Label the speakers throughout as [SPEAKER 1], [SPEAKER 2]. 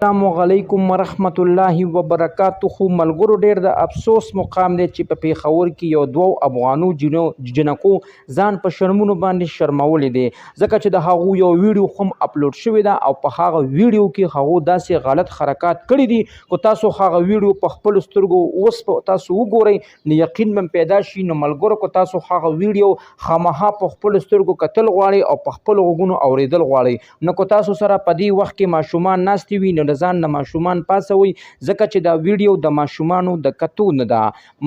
[SPEAKER 1] السلام علیکم ورحمت الله وبرکاته. ملګرو ډیر د افسوس مقام دی چې په پیښور کې یو دوو افغانو جنکو ځان په شرمونو باندې شرمولی دی، ځکه چې د هغو یو ویډیو هم اپلوډ شوی ده او په هغه ویډیو کې هغو داسې غلط حرکات کړي دي. که تاسو هغه ویډیو په خپلو سترګو اوس تاسو وګورئ نو یقین به پیدا شي. نو ملګرو که تاسو هغه ویډیو خامخا په خپلو سترګو کتل غواړئ او په خپلو غوږونو اورېدل غواړئ، نو که تاسو سره په دې وخت کې ماشومان ناستې وي نو د ځان نه ماشومان پاسوئ، ځکه چې دا ویډیو د ماشومانو د کتو نه ده.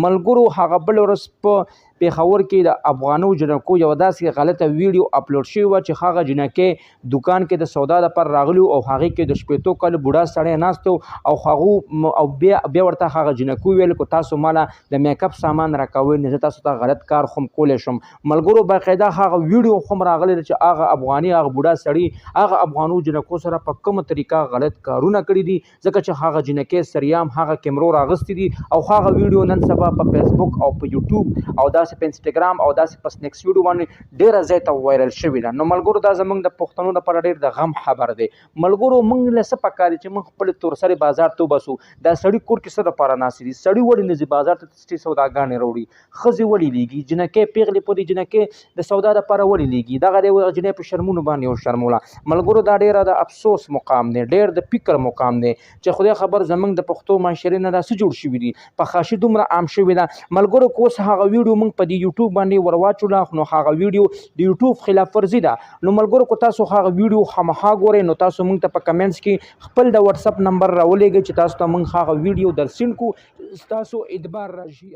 [SPEAKER 1] ملګرو هغه بل ورځ په پیښور کې د افغانو جنکو یو داسې غلطه ویډیو اپلوډ شوې وه چې هغه جنکې دوکان کې د سودا لپاره راغلي او هغې کې د شپېتو کالو بوډا سړی ناست او هغو او بیا ورته هغه جنکو ویل که تاسو ماله د میک اپ سامان راکوئ نو زه تاسو ته غلط کار هم کولی شم. ملګرو باقاعده هغه ویډیو هم راغلی ده چې هغه افغاني هغه بوډا سړي هغه افغانو جنکو سره په کومه طریقه غلط کارونه کړي دي، ځکه چې هغه جنکې سریام هغه کیمرو راغستې دي او هغه ویډیو نن سبا په فیسبوک او په یوټیوب او داسې په انسټاګرام او داسې په سنیکس ویډیو باندې ډېره ځای ته وایرل شوې ده. نو ملګرو دا زموږ د پښتنو لپاره ډېر د غم خبر دی. ملګرو موږ له څه پکار دي چې موږ خپلې تورسرې بازار ته وباسو. دا سړي کور کې څه دپاره ناستې دي؟ سړي ولې نه ځي بازار ته چې سوداګانې راوړي؟ ښځې ولې لیږي؟ جنکۍ پیغلې په دې جنکۍ د سودا دپاره ولې لیږي؟ دغه دی جنۍ په شرمونو باندې وشرموله. ملګرو دا ډېره د افسوس مقام دی، ډېر د فکر مقام دی چې خدای خبر زموږ د پښتو معاشرې نه دا څه جوړ شوي دي. فحاشي دومره عام شوې ده. ملګرو که اوس هغه ویډیو موږ په دې یوټیوب باندې ورواچوله نو هغه ویډیو د یوټیوب خلاف ورزي ده. نو ملګرو که تاسو هغه ویډیو خامخا ګورئ نو تاسو موږ ته په کمنټس کې خپل د واتساپ نمبر راولېږئ چې تاسو ته موږ هغه ویډیو درسین کړو، ستاسو اعتبار راشي.